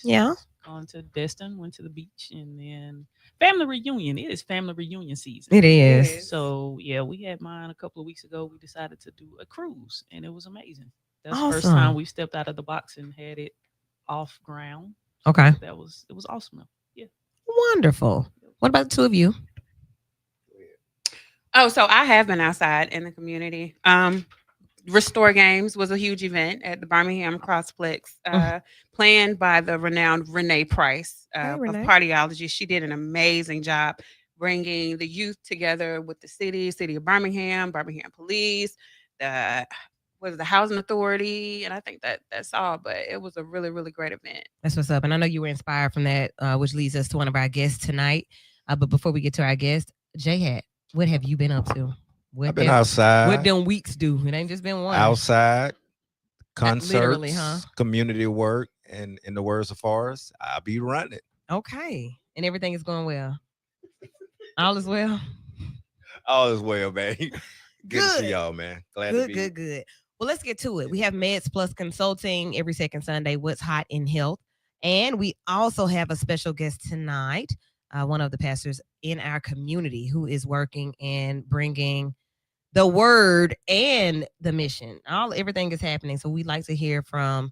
Yeah. Gone to Destin, went to the beach, and then family reunion. It is family reunion season. It is. Yes. So yeah, we had mine a couple of weeks ago. We decided to do a cruise, and it was amazing. That's the first time Awesome. we stepped out of the box and had it off ground. Okay. So that was it was awesome. Though. Yeah. Wonderful. What about the two of you? Oh, so I have been outside in the community. Restore Games was a huge event at the Birmingham Crossplex, planned by the renowned Renee Price Hey, of Renee. Cardiology. She did an amazing job bringing the youth together with the city of Birmingham, Birmingham Police, the was the Housing Authority, and I think that's all. But it was a really, really great event. That's what's up. And I know you were inspired from that, which leads us to one of our guests tonight. But before we get to our guest, J Hat, what have you been up to? What I've been What outside, them weeks do? It ain't just been one. outside, concerts, literally, huh? community work, and in the words of Forrest, I'll be running. Okay. And everything is going well. All is well. All is well, man. Good to Good. see y'all, man. Glad to Good, be good, good. Well, let's get to it. We have MedsPlus Consulting every second Sunday. What's hot in health? And we also have a special guest tonight, one of the pastors in our community who is working and bringing the word and the mission. Everything is happening. So we'd like to hear from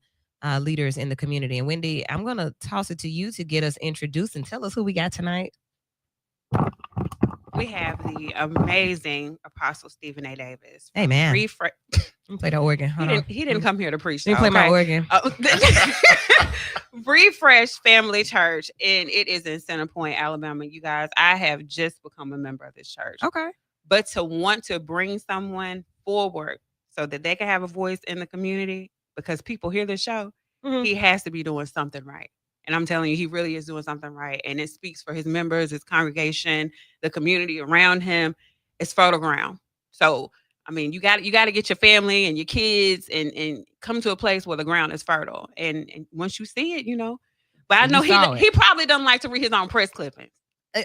leaders in the community. And Wendy, I'm going to toss it to you to get us introduced and tell us who we got tonight. We have the amazing Apostle Stephen A. Davis. Hey, man. Refresh. Let me play the organ. Hold on. He didn't come here to preach. Let me though, play my okay? organ. Refresh Family Church, and it is in Center Point, Alabama. You guys, I have just become a member of this church. Okay. But to want to bring someone forward so that they can have a voice in the community because people hear the show, he has to be doing something right. And I'm telling you, he really is doing something right. And it speaks for his members, his congregation, the community around him. It's fertile ground. So, I mean, you got to get your family and your kids and come to a place where the ground is fertile. And once you see it, But I know he probably doesn't like to read his own press clippings.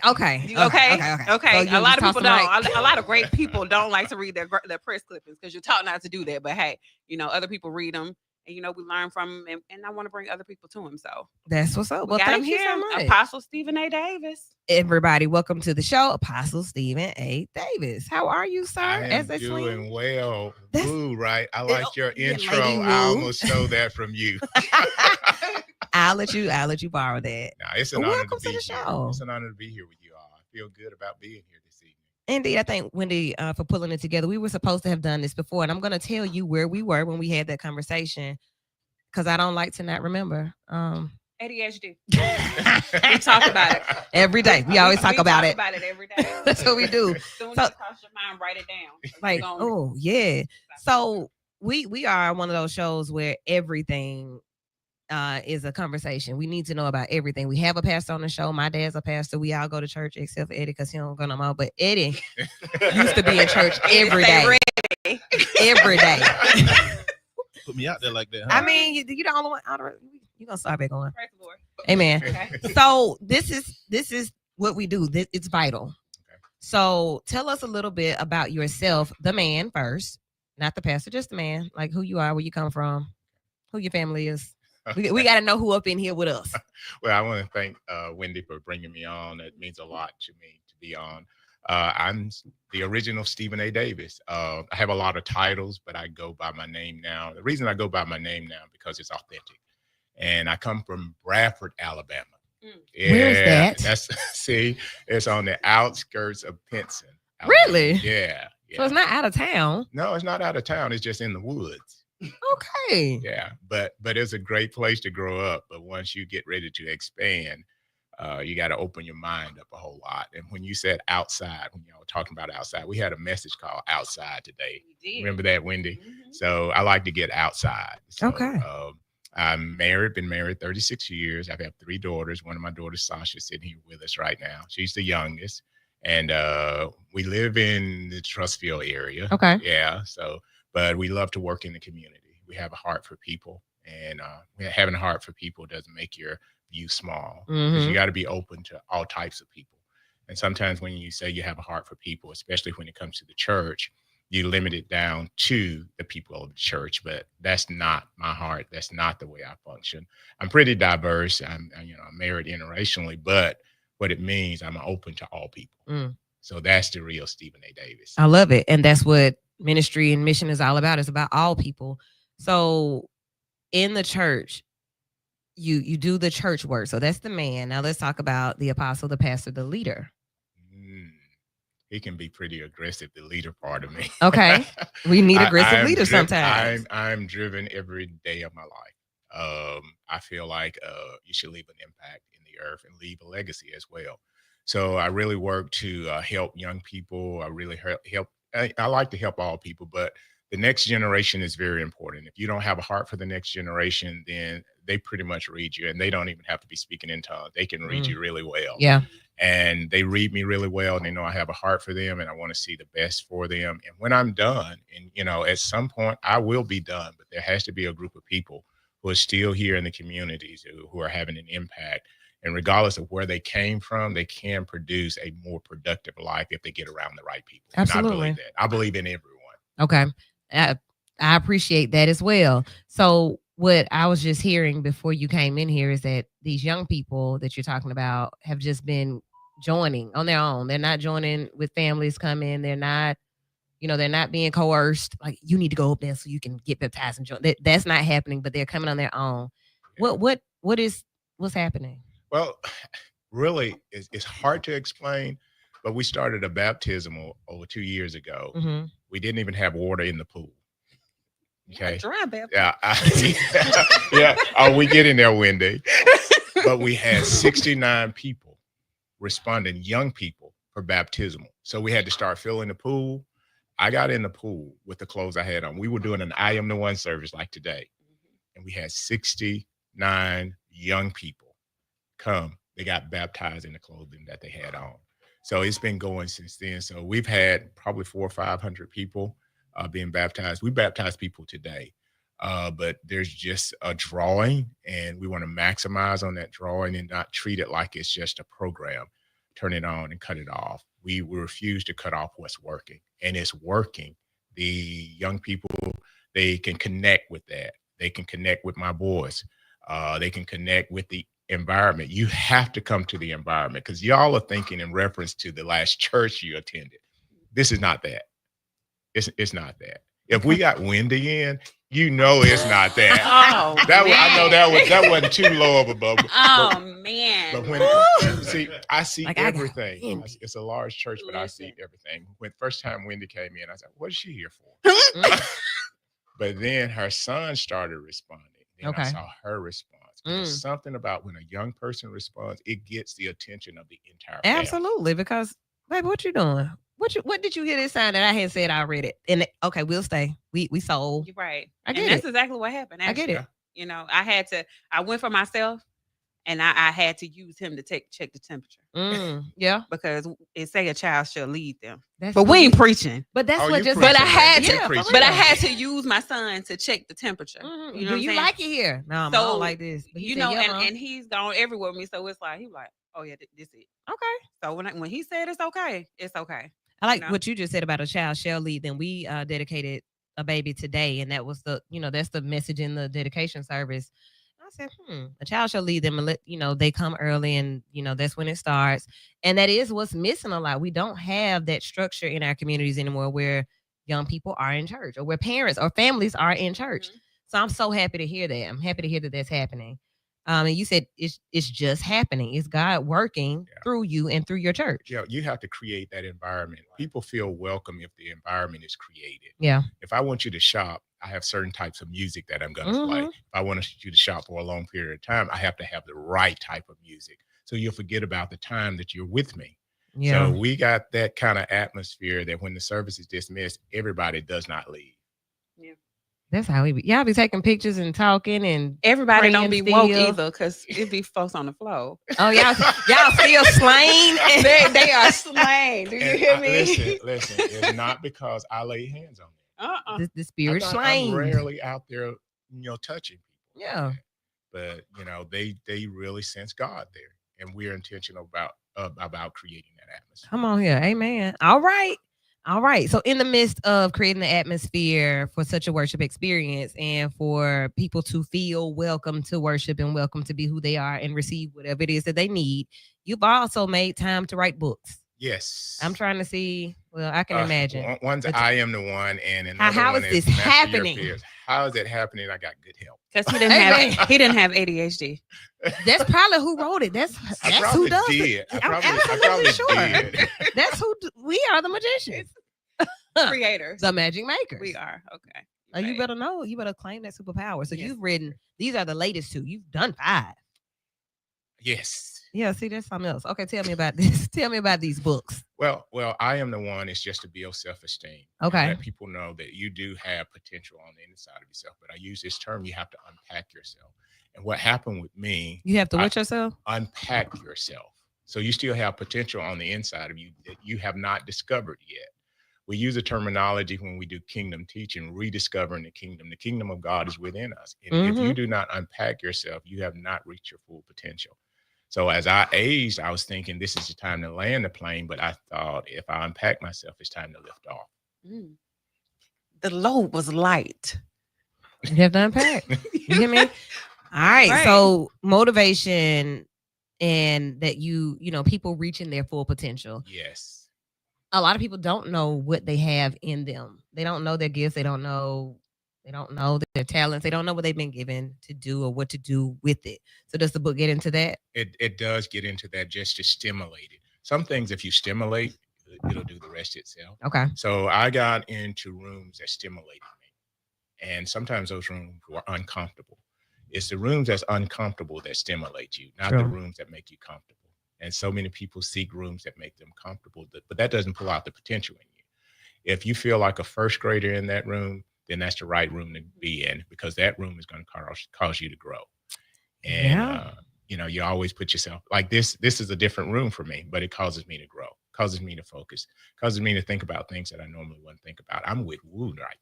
Okay. Okay. So a lot of people don't. A lot of great people don't like to read their press clippings because you're taught not to do that. But hey, other people read them. And, we learn from him, and I want to bring other people to him. So that's what's up. Well, thank you so much. Apostle Stephen A. Davis. Everybody, welcome to the show, Apostle Stephen A. Davis. How are you, sir? I am doing well. Woo, right? I like your intro. Lady I almost stole that from you. I'll let you borrow that. No, it's an honor welcome to be to the here. show. It's an honor to be here with you all. I feel good about being here this evening. Indeed, I thank Wendy for pulling it together. We were supposed to have done this before, and I'm going to tell you where we were when we had that conversation because I don't like to not remember. ADHD. We talk about it every day. We always talk about it. About it every day. That's what we do. As soon as it cross your mind, write it down. Like, oh yeah. So we are one of those shows where everything is a conversation. We need to know about everything. We have a pastor on the show. My dad's a pastor. We all go to church except for Eddie because he don't go no more. But Eddie used to be in church every day. Every day. Put me out there like that. Huh? I mean, you the only one. You're gonna start back on. Praise the Lord. Amen. Okay. So this is what we do. It's vital. Okay. So tell us a little bit about yourself, the man first, not the pastor, just the man. Like who you are, where you come from, who your family is. We got to know who up in here with us. Well, I want to thank Wendy for bringing me on. It means a lot to me to be on. I'm the original Stephen A. Davis. I have a lot of titles, but I go by my name now. The reason I go by my name now because it's authentic. And I come from Bradford, Alabama. Yeah, where's that? It's on the outskirts of Pinson. Alabama. Really? Yeah. So it's not out of town. No, it's not out of town. It's just in the woods. Okay. Yeah, but it's a great place to grow up. But once you get ready to expand, you got to open your mind up a whole lot. And when you said outside, when y'all were talking about outside, we had a message called Outside today. Remember that, Wendy? Mm-hmm. So I like to get outside. So, okay. I'm married, been married 36 years. I have 3 daughters. One of my daughters, Sasha, is sitting here with us right now. She's the youngest. And we live in the Trustville area. Okay. Yeah. So, but we love to work in the community. We have a heart for people. And having a heart for people doesn't make your view small. Because you got to be open to all types of people. And sometimes when you say you have a heart for people, especially when it comes to the church, you limit it down to the people of the church, but that's not my heart. That's not the way I function. I'm pretty diverse. I'm married interracially, but what it means, I'm open to all people. So that's the real Stephen A. Davis. I love it. And that's what ministry and mission is all about. It's about all people. So in the church, you do the church work. So that's the man. Now let's talk about the apostle, the pastor, the leader. He can be pretty aggressive, the leader part of me. Okay. We need aggressive leaders sometimes. I'm driven every day of my life. I feel like you should leave an impact in the earth and leave a legacy as well. So I really work to help young people. I really help. I like to help all people, but the next generation is very important. If you don't have a heart for the next generation, then they pretty much read you, and they don't even have to be speaking in tongues. They can read you really well. Yeah. And they read me really well, and they know I have a heart for them, and I want to see the best for them. And when I'm done, and at some point I will be done, but there has to be a group of people who are still here in the communities who are having an impact. And regardless of where they came from, they can produce a more productive life if they get around the right people. Absolutely. And I believe that. I believe in everyone. Okay. I appreciate that as well. So what I was just hearing before you came in here is that these young people that you're talking about have just been joining on their own. They're not joining with families coming. They're not, they're not being coerced. Like, you need to go up there so you can get baptized and join. That's not happening, but they're coming on their own. Yeah. What's happening? Well, really, it's hard to explain, but we started a baptismal over 2 years ago. Mm-hmm. We didn't even have water in the pool. Okay. Dry baptism. Yeah. Yeah. Oh, we get in there, Wendy. But we had 69 people responding, young people, for baptismal. So we had to start filling the pool. I got in the pool with the clothes I had on. We were doing an I Am the One service like today. And we had 69 young people come. They got baptized in the clothing that they had on. So it's been going since then. So we've had probably 400 or 500 people being baptized. We baptize people today, but there's just a drawing, and we want to maximize on that drawing and not treat it like it's just a program. Turn it on and cut it off. We refuse to cut off what's working, and it's working. The young people, they can connect with that. They can connect with my boys. They can connect with the environment. You have to come to the environment, because y'all are thinking in reference to the last church you attended. This is not that. It's not that. If we got Wendy in, it's not that. Oh, I know that wasn't too low of a bubble. Oh, man. But when I see Like, everything. It's a large church, but I see everything. When first time Wendy came in, I said, "What is she here for?" But then her son started responding. Then I saw her response. There's something about when a young person responds, it gets the attention of the entire family. Absolutely, because, baby, what you doing? What did you hear this sign that I had said I read it? And okay, we'll stay. We sold. You're right. I get That's it. exactly what happened. Actually. I get it. I went for myself, and I had to use him to check the temperature. Yeah. Because it say a child shall lead them. That's but we ain't preaching. But that's Oh, what you just. preaching, But I had man. to. You preaching. But I had to use my son to check the temperature. You know know, what do I'm you saying? like it here? No, I So, don't like this. But he said, yeah, and he's gone everywhere with me. So it's like, he was like, oh yeah, this it. okay. So when he said it's okay, it's okay. I like what you just said about a child shall lead. Then we dedicated a baby today, and that was that's the message in the dedication service. I said, a child shall lead them, and let they come early, and that's when it starts. And that is what's missing a lot. We don't have that structure in our communities anymore, where young people are in church, or where parents or families are in church. So I'm so happy to hear that. I'm happy to hear that that's happening. And you said it's just happening. It's God working through you and through your church. Yeah, you have to create that environment. People feel welcome if the environment is created. Yeah. If I want you to shop, I have certain types of music that I'm going to play. If I want you to shop for a long period of time, I have to have the right type of music. So you'll forget about the time that you're with me. Yeah. So we got that kind of atmosphere that when the service is dismissed, everybody does not leave. Yeah. That's how we be. Y'all be taking pictures and talking, and Everybody don't be praying woke still. either, because it be folks on the floor. Oh, y'all still slain. they are slain. Do you And hear me? Listen, it's not because I lay hands on them. The spirit I'm slain. rarely out there, touching people. Yeah. But they really sense God there, and we're intentional about creating that atmosphere. Come on here, amen. All right. All right. So, in the midst of creating the atmosphere for such a worship experience and for people to feel welcome to worship and welcome to be who they are and receive whatever it is that they need, you've also made time to write books. Yes. I'm trying to see. Well, I can imagine. One's But I Am the One, and another how one is this Master Your happening? Peers. How is it happening? I got good help. Because he Hey, didn't have ADHD. That's probably who wrote it. That's I who probably does did. it. I I'm probably absolutely sure. did. That's who we are, the magicians, Creators. the magic makers. We are. Okay. Oh, you Right. better know. You better claim that superpower. So Yes. you've written. These are the latest 2. You've done 5. Yes. Yeah. See, that's something else. Okay, tell me about this. Tell me about these books. Well, I Am the One is just to build self-esteem. Okay. Let people know that you do have potential on the inside of yourself. But I use this term, you have to unpack yourself. And what happened with me, You have to watch yourself. unpack yourself. So you still have potential on the inside of you that you have not discovered yet. We use a terminology when we do kingdom teaching, rediscovering the kingdom. The kingdom of God is within us. And if you do not unpack yourself, you have not reached your full potential. So as I aged, I was thinking this is the time to land the plane, but I thought if I unpack myself, it's time to lift off. Mm. The load was light. You have to unpack. You hear me? All right. Right. So motivation and that you know, people reaching their full potential. Yes. A lot of people don't know what they have in them. They don't know their gifts. They don't know their talents. They don't know what they've been given to do or what to do with it. So does the book get into that? It does get into that just to stimulate it. Some things, if you stimulate, it'll do the rest itself. Okay. So I got into rooms that stimulated me. And sometimes those rooms were uncomfortable. It's the rooms that's uncomfortable that stimulate you, not the Sure. rooms that make you comfortable. And so many people seek rooms that make them comfortable, but that doesn't pull out the potential in you. If you feel like a first grader in that room, then that's the right room to be in, because that room is going to cause you to grow. And, Yeah. You always put yourself like this. This is a different room for me, but it causes me to grow, causes me to focus, causes me to think about things that I normally wouldn't think about. I'm with Woo right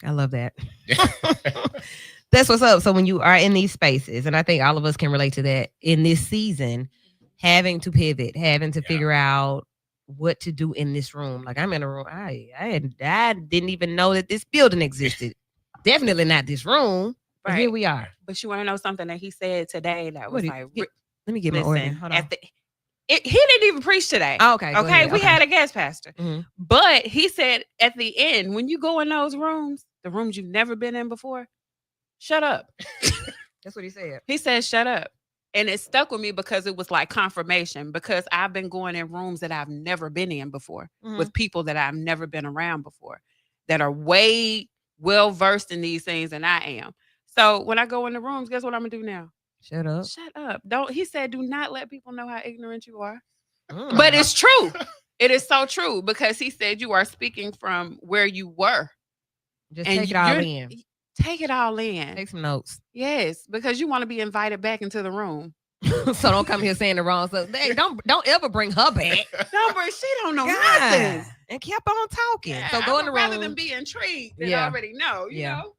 I love that. now. That's what's up. So when you are in these spaces, and I think all of us can relate to that in this season, having to pivot, having to Yeah. figure out what to do in this room. Like I'm in a room. I didn't even know that this building existed. Definitely not this room. But here Right. we are. But you want to know something that he said today that was like, Let me get my order. listen, Hold on. he didn't even preach today. Oh, okay. Go Okay, ahead. we had a guest pastor. Mhm. But he said at the end, when you go in those rooms, the rooms you've never been in before, shut up. That's what he said. He said, shut up. And it stuck with me because it was like confirmation, because I've been going in rooms that I've never been in before with people that I've never been around before that are way well versed in these things than I am. So when I go in the rooms, guess what I'm gonna do now? Shut up. Shut up. He said, do not let people know how ignorant you are. Mm. But it's true. It is so true, because he said you are speaking from where you were. Just and take it all you're- in. Take it all in. Take some notes. Yes, because you want to be invited back into the room. So don't come here saying the wrong stuff. Hey, don't ever bring her back. No, but she don't know God. nothing. And kept on talking. Yeah, So go in the room. rather than be intrigued than Yeah. already know, you Yeah. know?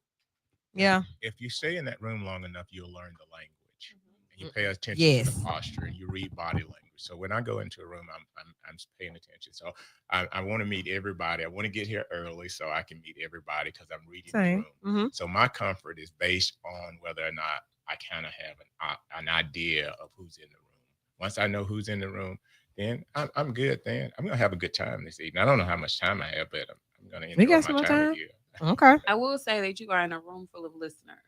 Yeah. If you stay in that room long enough, you'll learn the language, and you pay attention to Yes. the posture, and you read body language. So when I go into a room, I'm paying attention. So I want to meet everybody. I want to get here early so I can meet everybody, because I'm reading Same. the room. So my comfort is based on whether or not I kind of have an idea of who's in the room. Once I know who's in the room, then I'm good. Then I'm gonna have a good time this evening. I don't know how much time I have, but I'm gonna We enjoy got my some more time time. with you. Okay. I will say that you are in a room full of listeners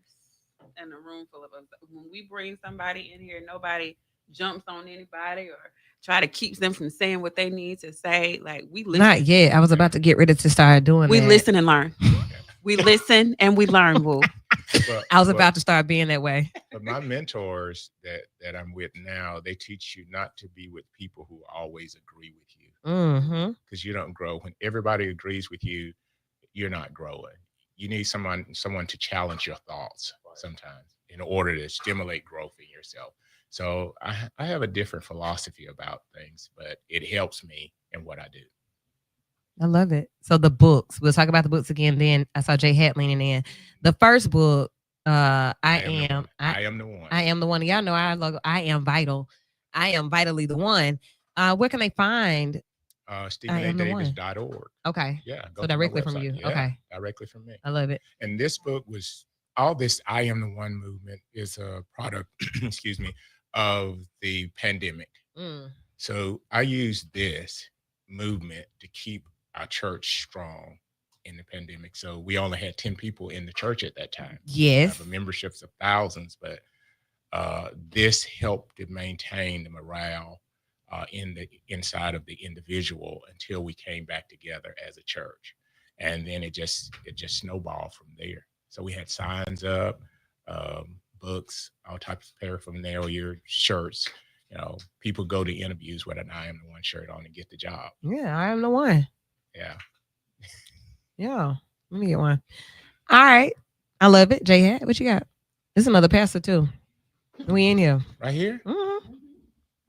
and a room full of us. When we bring somebody in here, nobody jumps on anybody or try to keep them from saying what they need to say. Like, we listen. Not yet. I was about to get ready to start doing We that. listen and learn. We listen and we learn, boo. I was about to start being that way. But my mentors that I'm with now, they teach you not to be with people who always agree with you, Mm-hmm. because you don't grow. When everybody agrees with you, you're not growing. You need someone to challenge your thoughts sometimes in order to stimulate growth in yourself. So I have a different philosophy about things, but it helps me in what I do. I love it. So the books, we'll talk about the books again. Then I saw Jay Hat leaning in. The first book, I am the one. I am the one. Y'all know our logo. I am vital. I am vitally the one. Where can they find StephenADavis.org. Okay. Yeah. Go So to my directly from website. you. Yeah, Okay. directly from me. I love it. And this book was all this I Am the One movement is a product, excuse me, of the pandemic. So I use this movement to keep our church strong in the pandemic. So we only had 10 people in the church at that time. Yes. We have memberships of thousands, but this helped to maintain the morale in the inside of the individual until we came back together as a church, and then it just snowballed from there. So we had signs up, books, all types of paraphernalia, shirts. You know, people go to interviews with an "I Am the One" shirt on and get the job. Yeah, I am the one. Yeah. Yeah. Let me get one. All right. I love it. J Hat, what you got? This is another pastor too. We in here. Right here? Mm-hmm.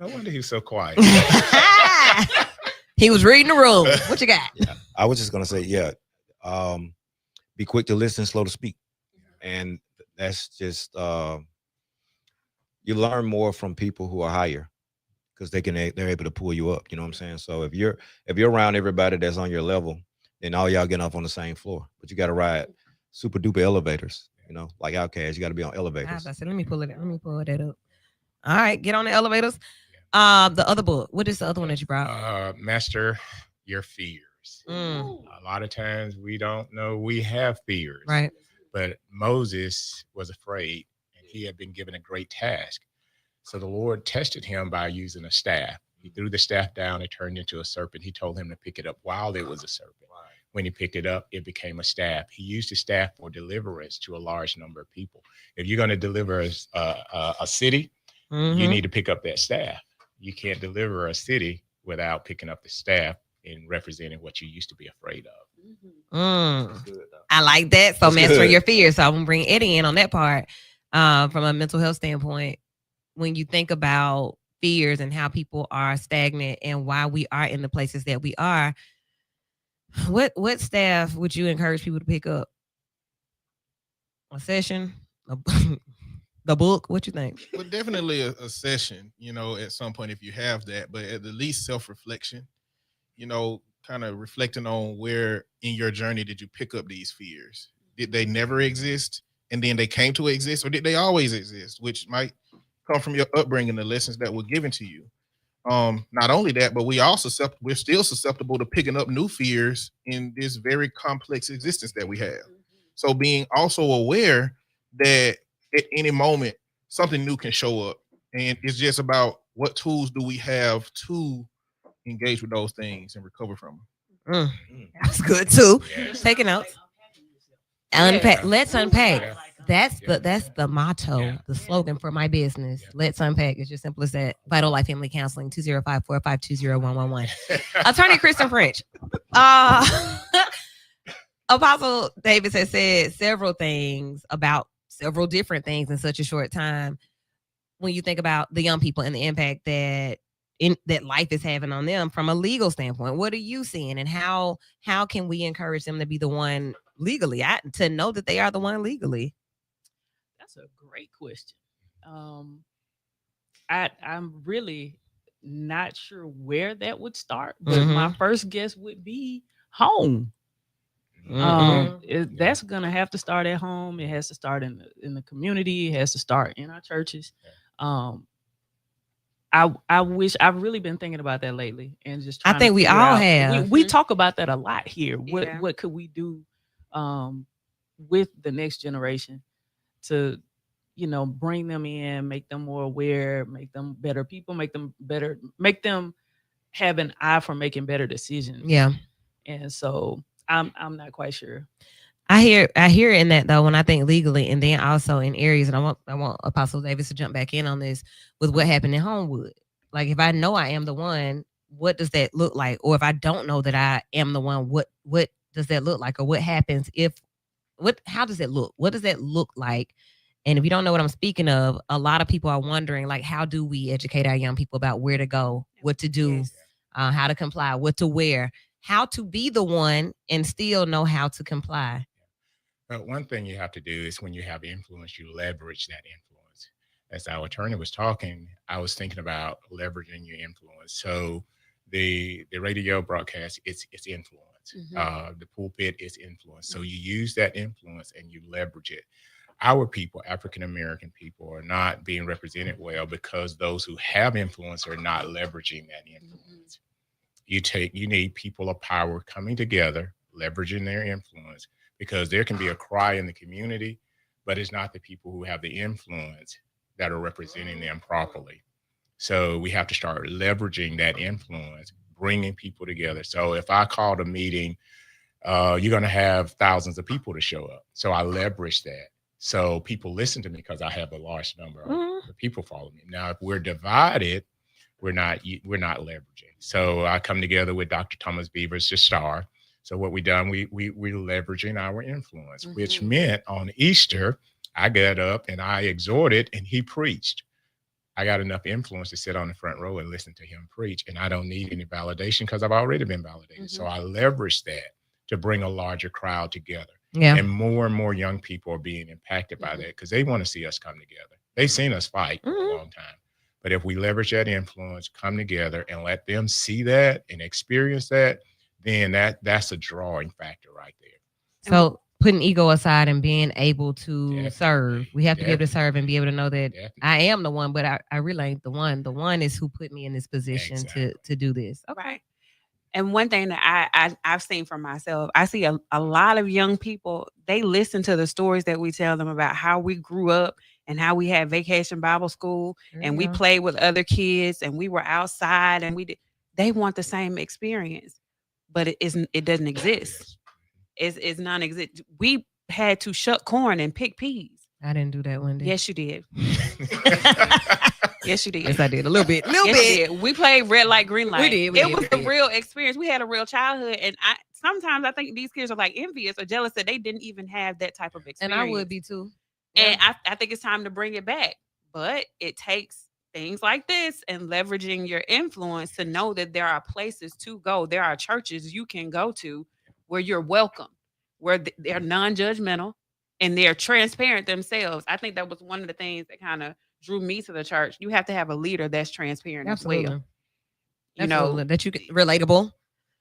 No wonder he's so quiet. He was reading the room. What you got? Yeah, I was just gonna say, be quick to listen, slow to speak, and that's just you learn more from people who are higher because they're able to pull you up. You know what I'm saying? So if you're around everybody that's on your level, then all y'all getting off on the same floor. But you got to ride super duper elevators. You know, like Outcast, you got to be on elevators. I said, let me pull that up. All right, get on the elevators. The other book. What is the other one that you brought? Master Your Fears. A lot of times we don't know we have fears. Right. But Moses was afraid, and he had been given a great task. So the Lord tested him by using a staff. He threw the staff down, it turned into a serpent. He told him to pick it up while it was a serpent. When he picked it up, it became a staff. He used the staff for deliverance to a large number of people. If you're going to deliver a city, you need to pick up that staff. You can't deliver a city without picking up the staff and representing what you used to be afraid of. I like that. So mastering your fears. So I'm gonna bring Eddie in on that part. From a mental health standpoint, when you think about fears and how people are stagnant and why we are in the places that we are, what staff would you encourage people to pick up? A session? The book? What you think? Well, definitely a session, you know, at some point if you have that, but at the least self-reflection, you know, kind of reflecting on where in your journey did you pick up these fears? Did they never exist and then they came to exist, or did they always exist, which might come from your upbringing, the lessons that were given to you? Not only that, but we're still susceptible to picking up new fears in this very complex existence that we have. So being also aware that at any moment something new can show up, and it's just about what tools do we have to engage with those things and recover from them. That's good too. Yeah. Taking notes. Unpack. Let's unpack. Yeah. That's the motto, the slogan for my business. Let's unpack. It's just simple as that. Vital Life Family Counseling, 205-452-0111. Attorney Kristen French. Apostle Davis has said several things about several different things in such a short time. When you think about the young people and the impact that life is having on them from a legal standpoint, what are you seeing, and how can we encourage them to be the one legally, to know that they are the one legally? That's a great question. I'm really not sure where that would start, but my first guess would be home. That's gonna have to start at home. It has to start in the community. It has to start in our churches. I wish I've really been thinking about that lately, and just I think we all have. We talk about that a lot here. Yeah. What could we do with the next generation to, you know, bring them in, make them more aware, make them better people, make them have an eye for making better decisions. Yeah. And so I'm not quite sure. I hear in that though, when I think legally, and then also in areas, and I want Apostle Davis to jump back in on this with what happened in Homewood. Like, if I know I am the one, what does that look like? Or if I don't know that I am the one, what does that look like? Or what happens how does it look? What does that look like? And if you don't know what I'm speaking of, a lot of people are wondering, like, how do we educate our young people about where to go, what to do, how to comply, what to wear, how to be the one and still know how to comply. But one thing you have to do is, when you have influence, you leverage that influence. As our attorney was talking, I was thinking about leveraging your influence. So The radio broadcast, it's influence. The pulpit is influence. So you use that influence and you leverage it. Our people, African American people, are not being represented well because those who have influence are not leveraging that influence. You need people of power coming together, leveraging their influence, because there can be a cry in the community, but it's not the people who have the influence that are representing them properly. So we have to start leveraging that influence, bringing people together. So if I called a meeting, you're going to have thousands of people to show up. So I leverage that. So people listen to me because I have a large number of people follow me. Now, if we're divided, we're not leveraging. So I come together with Dr. Thomas Beavers, the star. So what we done, we're leveraging our influence, which meant on Easter, I got up and I exhorted and he preached. I got enough influence to sit on the front row and listen to him preach. And I don't need any validation because I've already been validated. So I leveraged that to bring a larger crowd together. Yeah. And more young people are being impacted by that because they want to see us come together. They've seen us fight for a long time. But if we leverage that influence, come together and let them see that and experience that, then that's a drawing factor right there. So putting ego aside and being able to serve, we have to be able to Definitely. serve and be able to know that Definitely. I am the one, but I really ain't the one. The one is who put me in this position Exactly. to do this. Right. And one thing that I've seen for myself, I see a lot of young people, they listen to the stories that we tell them about how we grew up and how we had vacation Bible school and we played with other kids and we were outside and they want the same experience, but it doesn't exist. It's non-existent. We had to shuck corn and pick peas. I didn't do that one day. Yes, you did. Yes, you did. Yes, I did. A little bit. Yes, you did. We played red light, green light. We did. It was a real experience. We had a real childhood. And sometimes I think these kids are like envious or jealous that they didn't even have that type of experience. And I would be too. And I think it's time to bring it back. But it takes things like this and leveraging your influence to know that there are places to go. There are churches you can go to where you're welcome, where they're non-judgmental and they're transparent themselves. I think that was one of the things that kind of drew me to the church. You have to have a leader that's transparent as well. You know, that you can relatable.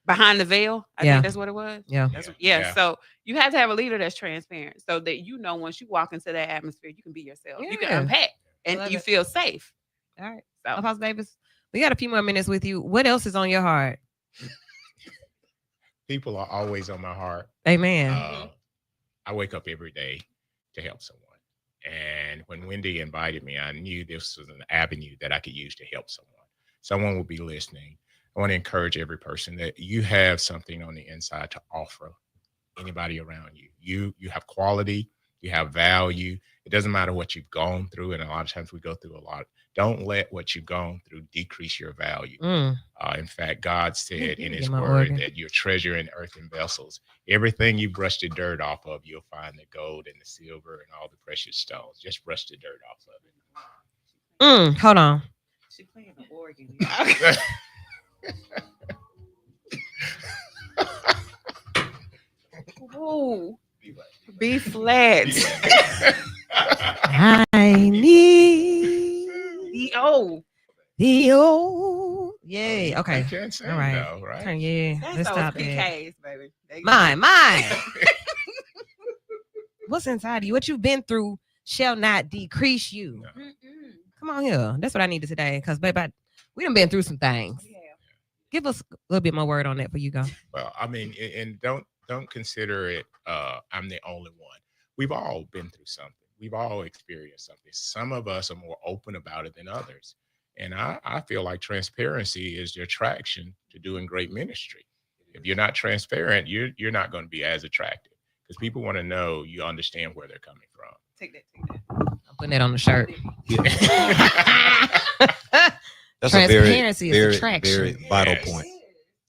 Behind the veil. I think that's what it was. Yeah. So you have to have a leader that's transparent so that once you walk into that atmosphere, you can be yourself. You can unpack and you feel safe. All right. So Apostle Davis, we got a few more minutes with you. What else is on your heart? People are always on my heart. Amen. I wake up every day to help someone. And when Wendy invited me, I knew this was an avenue that I could use to help someone. Someone will be listening. I want to encourage every person that you have something on the inside to offer anybody around you. You have quality, you have value. It doesn't matter what you've gone through. And a lot of times we go through a lot. Don't let what you've gone through decrease your value. In fact, God said in his word that your treasure in earthen vessels, everything you brush the dirt off of, you'll find the gold and the silver and all the precious stones. Just brush the dirt off of it. Hold on. She's playing the organ. Ooh. B flat. I need the O. Yay. Okay. All right. No, right? Yeah. That's Let's those stop PKs, that. baby. Mine. What's inside of you? What you've been through shall not decrease you. No. Come on here. That's what I needed today. Because, baby, we done been through some things. Yeah. Give us a little bit more word on that before you go. Well, I mean, and don't consider it I'm the only one. We've all been through something. We've all experienced something. Some of us are more open about it than others. And I feel like transparency is the attraction to doing great ministry. If you're not transparent, you're not going to be as attractive because people want to know you understand where they're coming from. Take that. I'm putting that on the shirt. That's Transparency a very, is attraction. very vital point.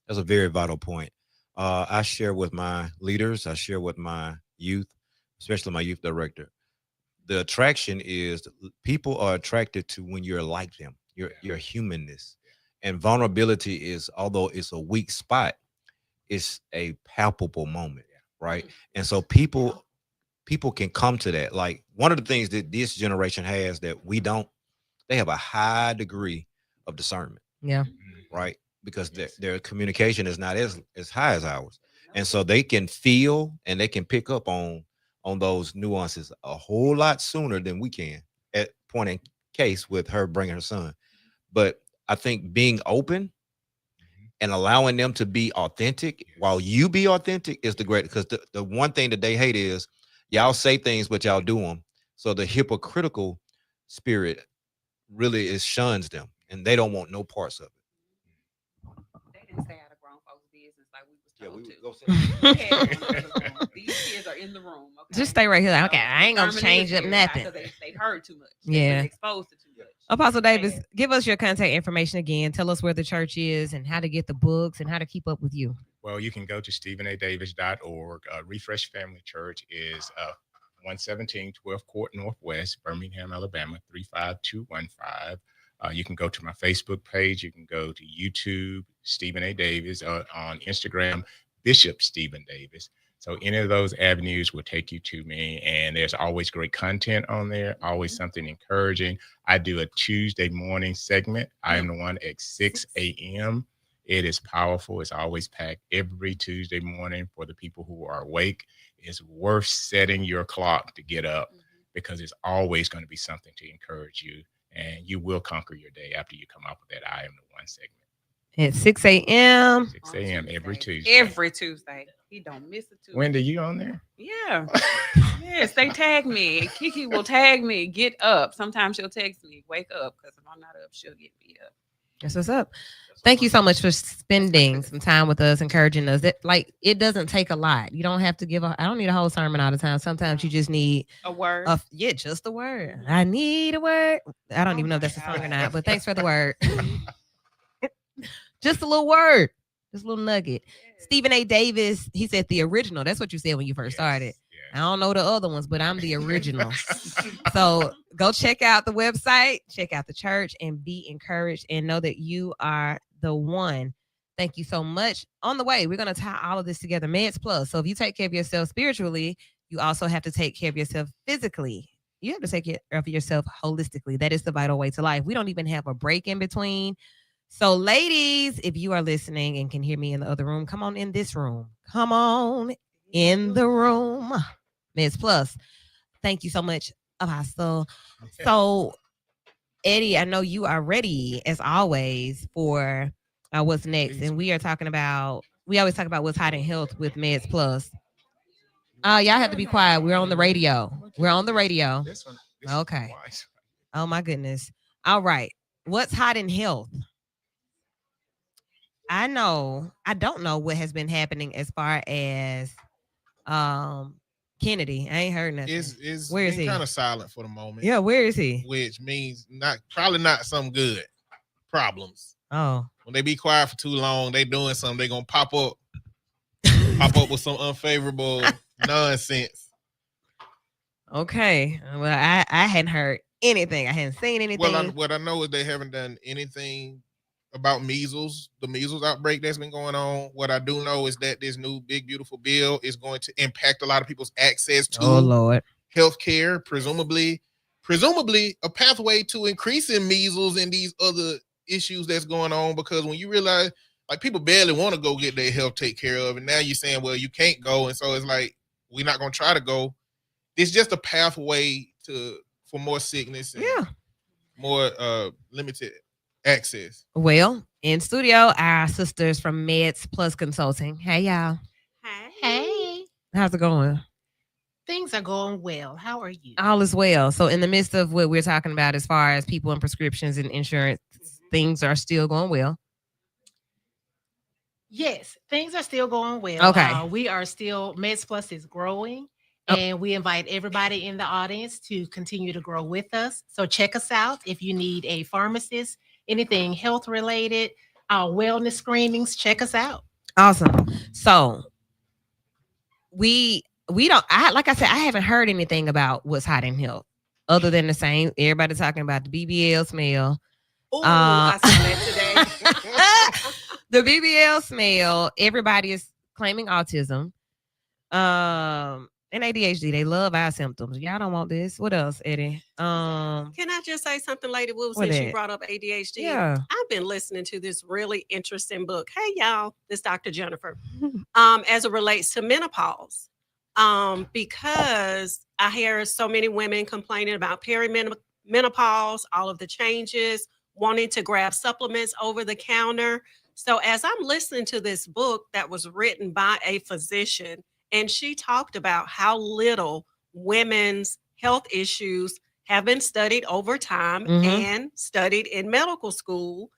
That's a very vital point. I share with my leaders. I share with my youth, especially my youth director. The attraction is people are attracted to when you're like them, your humanness. And vulnerability is, although it's a weak spot, it's a palpable moment, right? And so people can come to that. Like one of the things that this generation has that we don't, they have a high degree of discernment. Yeah. Right. because Yes. their communication is not as high as ours, and so they can feel and they can pick up on those nuances a whole lot sooner than we can. At point in case with her bringing her son, but I think being open and allowing them to be authentic while you be authentic is the great, because the one thing that they hate is y'all say things but y'all do them, so the hypocritical spirit really is shuns them and they don't want no parts of it. They didn't stay out of grown folks' business like we was Yeah, told we to. go say We had them in the room. These kids are in the room. Okay? Just stay right here. Okay, So I ain't gonna sermon is change up very high nothing. 'cause they heard too much. Yeah. They been exposed to too much. Apostle Davis, Bad. give us your contact information again. Tell us where the church is and how to get the books and how to keep up with you. Well, you can go to stephenadavis.org. Refresh Family Church is 117 12th Court Northwest, Birmingham, Alabama, 35215. You can go to my Facebook page. You can go to YouTube, Stephen A. Davis, on Instagram, Bishop Stephen Davis. So any of those avenues will take you to me, and there's always great content on there, always something encouraging. I do a Tuesday morning segment. I am the one at 6 a.m. It is powerful. It's always packed every Tuesday morning for the people who are awake. It's worth setting your clock to get up because it's always going to be something to encourage you, and you will conquer your day after you come up with that I am the one segment. At 6 a.m. 6 On a.m. Tuesday. every Tuesday. Every Tuesday. He don't miss a Tuesday. Wendy, you on there? Yeah. Yes, they tag me. Kiki will tag me. Get up. Sometimes she'll text me, wake up, because if I'm not up, she'll get me up. That's what's up. Thank you so much for spending some time with us, encouraging us. That, like, it doesn't take a lot. You don't have to I don't need a whole sermon all the time. Sometimes you just need A word. just a word. I need a word. I don't Oh even know if my that's a song or God. not, but thanks for the word. Just a little word. Just a little nugget. Stephen A. Davis, he said the original. That's what you said when you first started. I don't know the other ones, but I'm the original. So go check out the website, check out the church, and be encouraged and know that you are the one. Thank you so much. On the way, we're going to tie all of this together. MedsPlus. So if you take care of yourself spiritually, you also have to take care of yourself physically. You have to take care of yourself holistically. That is the vital way to life. We don't even have a break in between. So, ladies, if you are listening and can hear me in the other room, come on in this room. Come on in the room. MedsPlus. Thank you so much, Apostle. So, Eddie, I know you are ready, as always, for what's next. And we always talk about what's hot in health with MedsPlus. Y'all have to be quiet. We're on the radio. We're on the radio. Okay. Oh, my goodness. All right. What's hot in health? I don't know what has been happening as far as Kennedy. I ain't heard nothing. Where is he? Kind of silent for the moment. Yeah, where is he? Which means probably not some good problems. Oh. When they be quiet for too long, they doing something, they gonna pop up with some unfavorable nonsense. Okay. Well, I hadn't heard anything. I hadn't seen anything. Well, what I know is they haven't done anything about measles, the measles outbreak that's been going on. What I do know is that this new big beautiful bill is going to impact a lot of people's access to healthcare, presumably a pathway to increasing measles and these other issues that's going on, because when you realize like people barely want to go get their health taken care of, and now you're saying, well, you can't go, and so it's like we're not going to try to go. It's just a pathway for more sickness and more limited access. Well, in studio, our sisters from MedsPlus Consulting. Hey, y'all. Hey. How's it going? Things are going well. How are you? All is well. So in the midst of what we're talking about as far as people and prescriptions and insurance, things are still going well. Yes, things are still going well. Okay. We are still, MedsPlus is growing, and we invite everybody in the audience to continue to grow with us. So check us out if you need a pharmacist, anything health related, wellness screenings, check us out. Awesome. So we don't, like I said, I haven't heard anything about what's hot in health other than the same. Everybody talking about the BBL smell. Oh, I saw that today. The BBL smell. Everybody is claiming autism. And ADHD, they love our symptoms. Y'all don't want this. What else, Eddie? Can I just say something, Lady Wu, What since you that? brought up ADHD? Yeah. I've been listening to this really interesting book. Hey, y'all, this Dr. Jennifer. As it relates to menopause. Because I hear so many women complaining about perimenopause, all of the changes, wanting to grab supplements over the counter. So as I'm listening to this book that was written by a physician, and she talked about how little women's health issues have been studied over time and studied in medical school,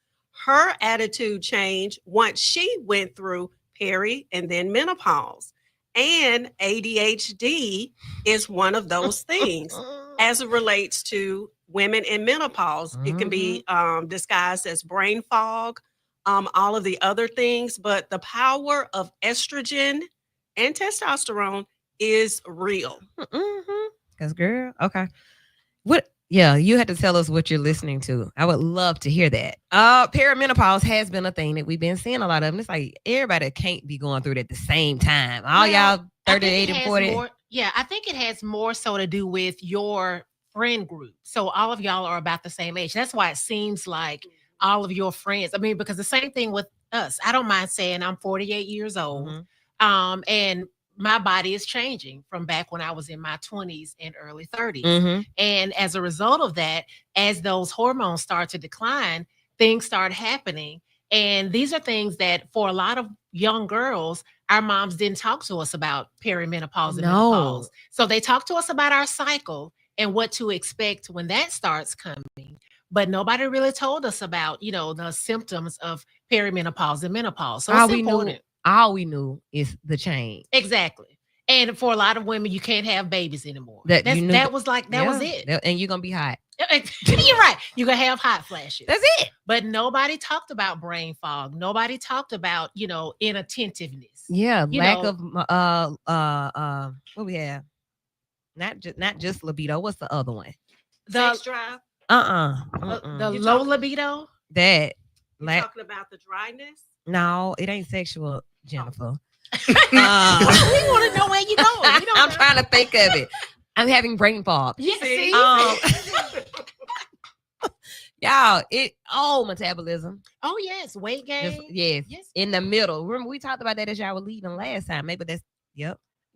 her attitude changed once she went through peri and then menopause. And ADHD is one of those things as it relates to women in menopause. It can be disguised as brain fog, all of the other things, but the power of estrogen and testosterone is real. Because, girl, okay. What? Yeah, you had to tell us what you're listening to. I would love to hear that. Perimenopause has been a thing that we've been seeing a lot of. And it's like everybody can't be going through it at the same time. All y'all 38 and 40. I think it has more so to do with your friend group. So all of y'all are about the same age. That's why it seems like all of your friends. I mean, because the same thing with us. I don't mind saying I'm 48 years old. And my body is changing from back when I was in my 20s and early 30s. And as a result of that, as those hormones start to decline, things start happening. And these are things that for a lot of young girls, our moms didn't talk to us about perimenopause and menopause. So they talked to us about our cycle and what to expect when that starts coming. But nobody really told us about, the symptoms of perimenopause and menopause. So it's important. All we knew is the change. Exactly. And for a lot of women, you can't have babies anymore. That was it. And you're going to be hot. You're right. You're going to have hot flashes. That's it. But nobody talked about brain fog. Nobody talked about, inattentiveness. Yeah. Lack of, what we have? Not just libido. What's the other one? Sex drive. The low libido. That. You're talking about the dryness? No, it ain't sexual, Jennifer. We want to know where you're going. I'm trying to think of it. I'm having brain fog. Yeah, y'all, metabolism. Oh, yes. Weight gain. Yes. In the middle. Remember, we talked about that as y'all were leaving last time. Maybe that's,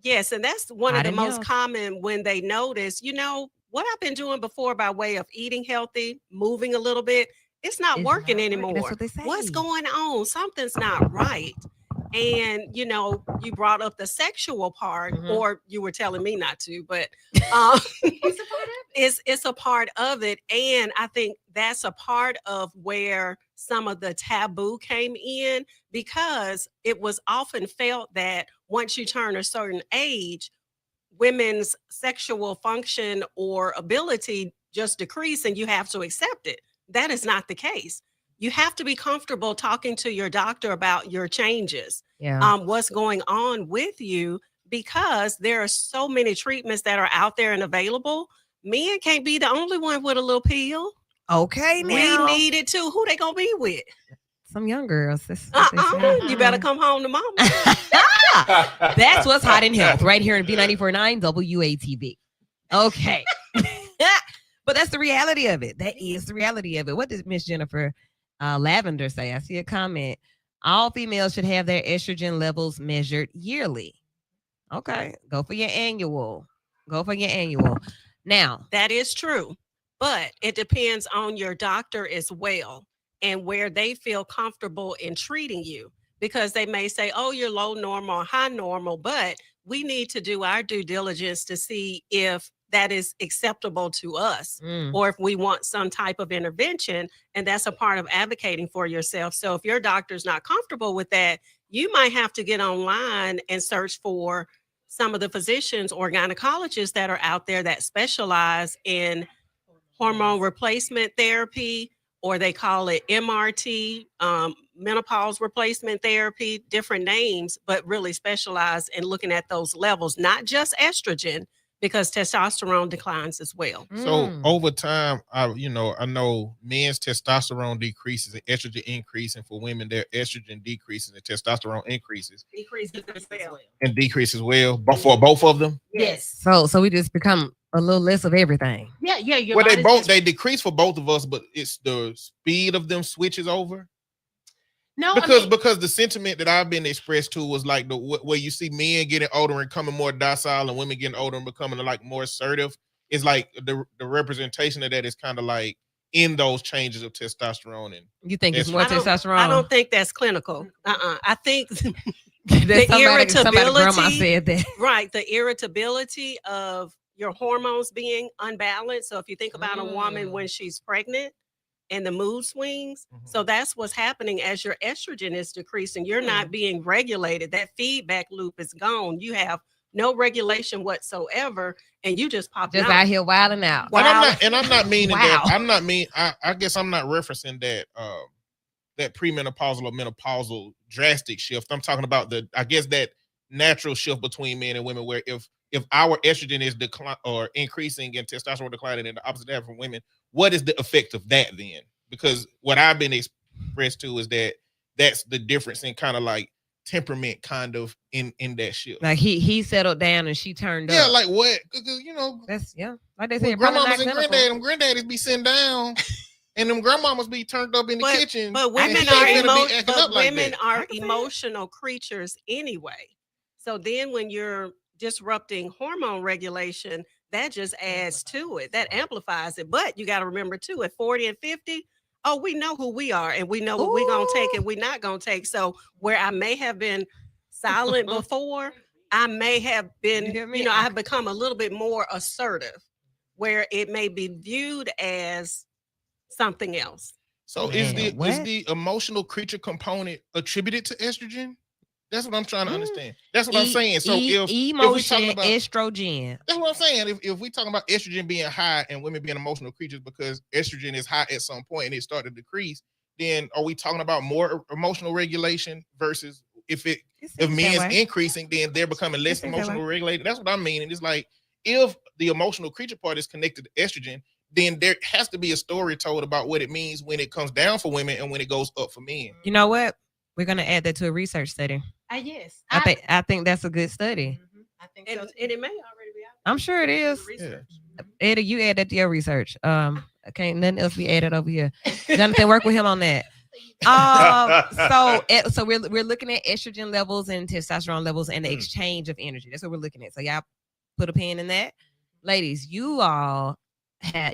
Yes, and that's one of the most common when they notice, what I've been doing before by way of eating healthy, moving a little bit, it's not working anymore. That's what they say. What's going on? Something's not right. And, you brought up the sexual part, or you were telling me not to, but it's a part of it. And I think that's a part of where some of the taboo came in, because it was often felt that once you turn a certain age, women's sexual function or ability just decrease and you have to accept it. That is not the case. You have to be comfortable talking to your doctor about your changes, what's going on with you, because there are so many treatments that are out there and available. Men can't be the only one with a little pill. Okay, now. We need it too. Who they gonna be with? Some young girls. You better come home to mama. That's what's hot in health right here in B94.9 WATV. Okay. But that's the reality of it. That is the reality of it. What does Miss Jennifer Lavender say? I see a comment. All females should have their estrogen levels measured yearly. Okay. Go for your annual. Now. That is true. But it depends on your doctor as well and where they feel comfortable in treating you. Because they may say, oh, you're low normal or high normal, but we need to do our due diligence to see if that is acceptable to us or if we want some type of intervention. And that's a part of advocating for yourself. So if your doctor's not comfortable with that, you might have to get online and search for some of the physicians or gynecologists that are out there that specialize in hormone replacement therapy, or they call it MRT, menopause replacement therapy, different names, but really specialize in looking at those levels, not just estrogen, because testosterone declines as well. So Mm. over time, I know men's testosterone decreases and estrogen increase, and for women, their estrogen decreases and testosterone increases Decreases as well. and decrease as well. But for both of them, Yes. So we just become a little less of everything. Yeah, yeah. Your well, body's they decrease for both of us, but it's the speed of them switches over. no, Because the sentiment that I've been expressed to was like where you see men getting older and coming more docile and women getting older and becoming like more assertive. It's like the representation of that is kind of like in those changes of testosterone. And You think it's more I testosterone? don't think that's clinical. I think That's somebody grandma irritability- said that. right, the irritability of your hormones being unbalanced. So if you think about a woman when she's pregnant and the mood swings, so that's what's happening as your estrogen is decreasing. You're not being regulated. That feedback loop is gone. You have no regulation whatsoever, and you just pop Just out here wilding out. And I'm not meaning Wow. that. I guess I'm not referencing that that premenopausal or menopausal drastic shift. I'm talking about that natural shift between men and women, where if our estrogen is decline or increasing and testosterone declining, and the opposite happens for women, what is the effect of that then? Because what I've been expressed to is that's the difference in kind of like temperament kind of in that shift. Like he settled down and she turned up. Yeah, like what? Because That's like they said, grandmamas and granddaddies be sitting down, and them grandmamas be turned up in the kitchen. But women are emotional creatures anyway. So then when you're disrupting hormone regulation, that just adds to it. That amplifies it. But you got to remember too, at 40 and 50, we know who we are and we know what we're going to take and we're not going to take. So where I may have been silent before, I may have been, I have become a little bit more assertive, where it may be viewed as something else. So is the emotional creature component attributed to estrogen? That's what I'm trying to understand. That's what I'm saying. So if we talking about estrogen, that's what I'm saying. If we talking about estrogen being high and women being emotional creatures because estrogen is high at some point and it started to decrease, then are we talking about more emotional regulation versus if men's increasing, then they're becoming less emotional regulated? That's what I mean. And it's like if the emotional creature part is connected to estrogen, then there has to be a story told about what it means when it comes down for women and when it goes up for men. You know what? We're gonna add that to a research study. Yes, I think that's a good study. I think so. And it may already be out. I'm sure it is. Eddie, you add that to your research. Can't nothing else be added over here. Jonathan, work with him on that. So we're looking at estrogen levels and testosterone levels and the exchange of energy. That's what we're looking at. So y'all put a pin in that. Ladies, you all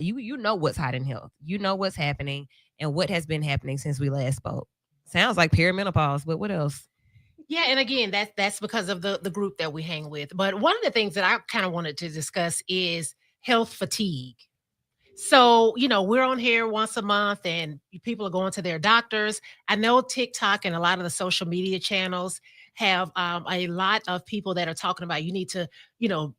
you know what's hot in health. You know what's happening and what has been happening since we last spoke. Sounds like perimenopause, but what else? Yeah, and again, that's because of the group that we hang with. But one of the things that I kind of wanted to discuss is health fatigue. So, we're on here once a month and people are going to their doctors. I know TikTok and a lot of the social media channels have a lot of people that are talking about you need to,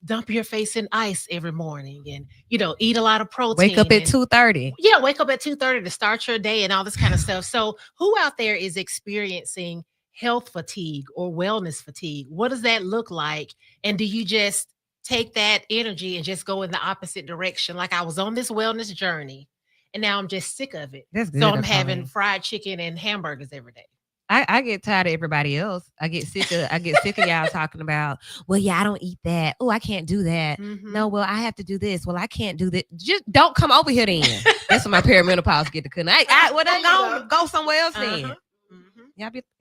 dump your face in ice every morning and, eat a lot of protein. Wake up at 2:30. Yeah, wake up at 2:30 to start your day and all this kind of stuff. So who out there is experiencing health fatigue or wellness fatigue? What does that look like? And do you just take that energy and just go in the opposite direction? Like I was on this wellness journey and now I'm just sick of it. That's good, so I'm having fried chicken and hamburgers every day. I get tired of everybody else. I get sick of y'all talking about, well, yeah, I don't eat that. Oh, I can't do that. No, well, I have to do this. Well, I can't do that. Just don't come over here then. That's when my perimenopause get to cutting. I go somewhere else then.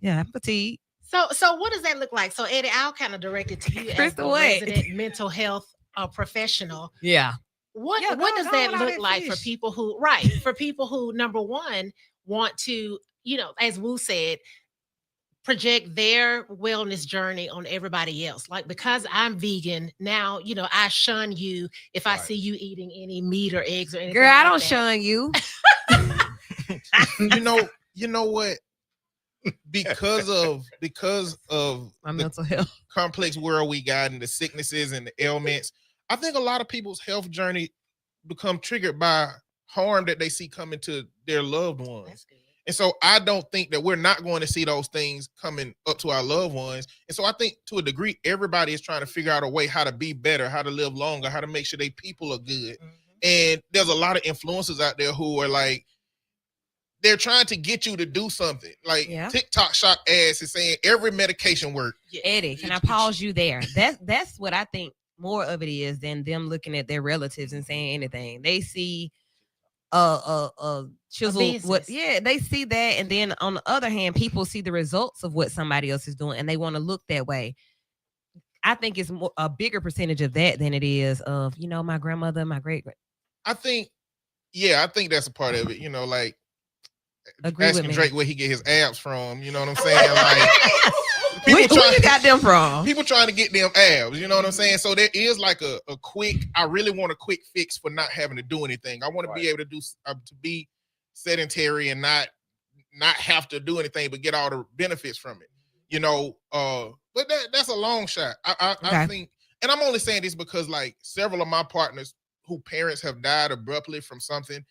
I'm fatigued. So what does that look like? So Eddie, I'll kind of direct it to you as the resident mental health professional. Yeah. What does that look like for people who number one want to, as Wu said, project their wellness journey on everybody else. Like, because I'm vegan now, I shun you if I see you eating any meat or eggs or anything. Girl, I don't shun you. You know what? Because of my mental health complex world we got and the sicknesses and the ailments, I think a lot of people's health journey become triggered by harm that they see coming to their loved ones. And so I don't think that we're not going to see those things coming up to our loved ones. And so I think to a degree, everybody is trying to figure out a way how to be better, how to live longer, how to make sure they people are good. And there's a lot of influencers out there who are like, they're trying to get you to do something. Like TikTok shop ads is saying every medication works. Eddie, can I pause you there? That's what I think more of it is than them looking at their relatives and saying anything. They see chisel they see that, and then on the other hand, people see the results of what somebody else is doing and they want to look that way. I think it's a bigger percentage of that than it is of, my grandmother, my great. I think that's a part of it. Like asking Drake where he get his abs from. You know what I'm saying? Like where you got them from? People trying to get them abs. You know what I'm saying? So there is like a quick. I really want a quick fix for not having to do anything. I want to be able to do to be sedentary and not have to do anything, but get all the benefits from it. But that's a long shot. I think, and I'm only saying this because like several of my partners who parents have died abruptly from something,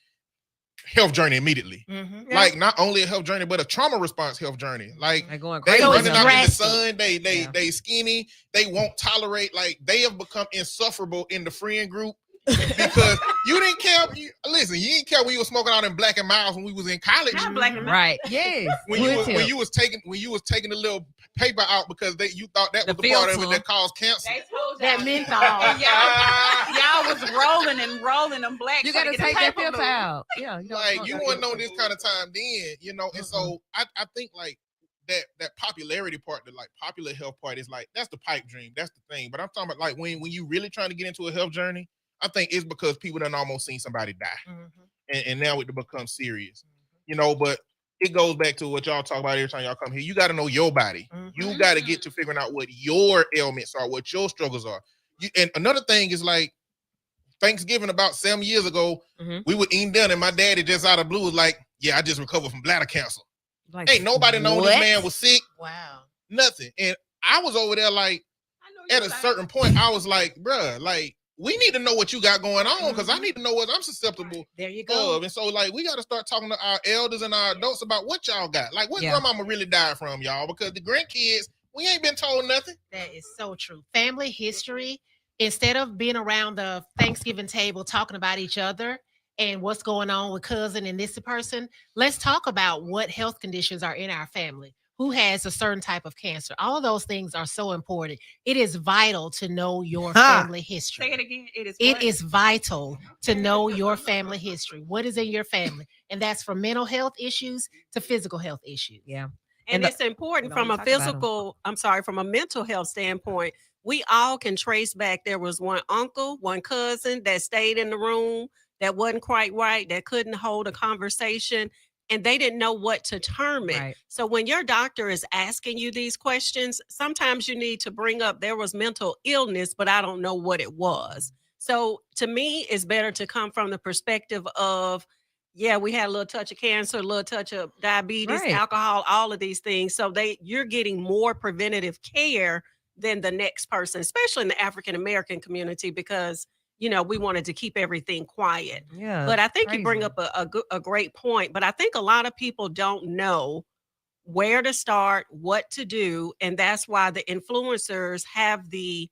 health journey immediately. Like not only a health journey, but a trauma response health journey. Like they're going they crazy. running out in the sun, they skinny, they won't tolerate, like they have become insufferable in the friend group because you didn't care. Listen, you didn't care when you were smoking out in Black and Miles when we was in college. Right. Yes. When you was taking the little paper out because you thought that was the part of it that caused cancer. That menthol. Y'all was rolling them black. You gotta take that filter out. Yeah. Like you wasn't on this kind of time then, and so I think like that popularity part, the like popular health part is like that's the pipe dream. That's the thing. But I'm talking about like when you really trying to get into a health journey, I think it's because people done almost seen somebody die. And now it becomes serious. But it goes back to what y'all talk about every time y'all come here. You got to know your body. You got to get to figuring out what your ailments are, what your struggles are. And another thing is like Thanksgiving about 7 years ago, we were eating dinner and my daddy just out of blue was like, yeah, I just recovered from bladder cancer. Like, ain't nobody known this man was sick. Wow. Nothing. And I was over there like, at a certain point, I was like, bruh, like, we need to know what you got going on because I need to know what I'm susceptible there you go. of. And so, like, we got to start talking to our elders and our adults about what y'all got. Like, what grandmama really died from, y'all? Because the grandkids, we ain't been told nothing. That is so true. Family history, instead of being around the Thanksgiving table talking about each other and what's going on with cousin and this person, let's talk about what health conditions are in our family. Who has a certain type of cancer? All of those things are so important. It is vital to know your family history. Say it again. It is vital to know your family history. What is in your family? And that's from mental health issues to physical health issues. Yeah. And it's important from a from a mental health standpoint. We all can trace back. There was one uncle, one cousin that stayed in the room that wasn't quite right, that couldn't hold a conversation. And they didn't know what to term it. Right. So when your doctor is asking you these questions, sometimes you need to bring up there was mental illness, but I don't know what it was. So to me, it's better to come from the perspective of, yeah, we had a little touch of cancer, a little touch of diabetes, alcohol, all of these things. So you're getting more preventative care than the next person, especially in the African-American community, because we wanted to keep everything quiet. Yeah. But I think you bring up a great point. But I think a lot of people don't know where to start, what to do. And that's why the influencers have the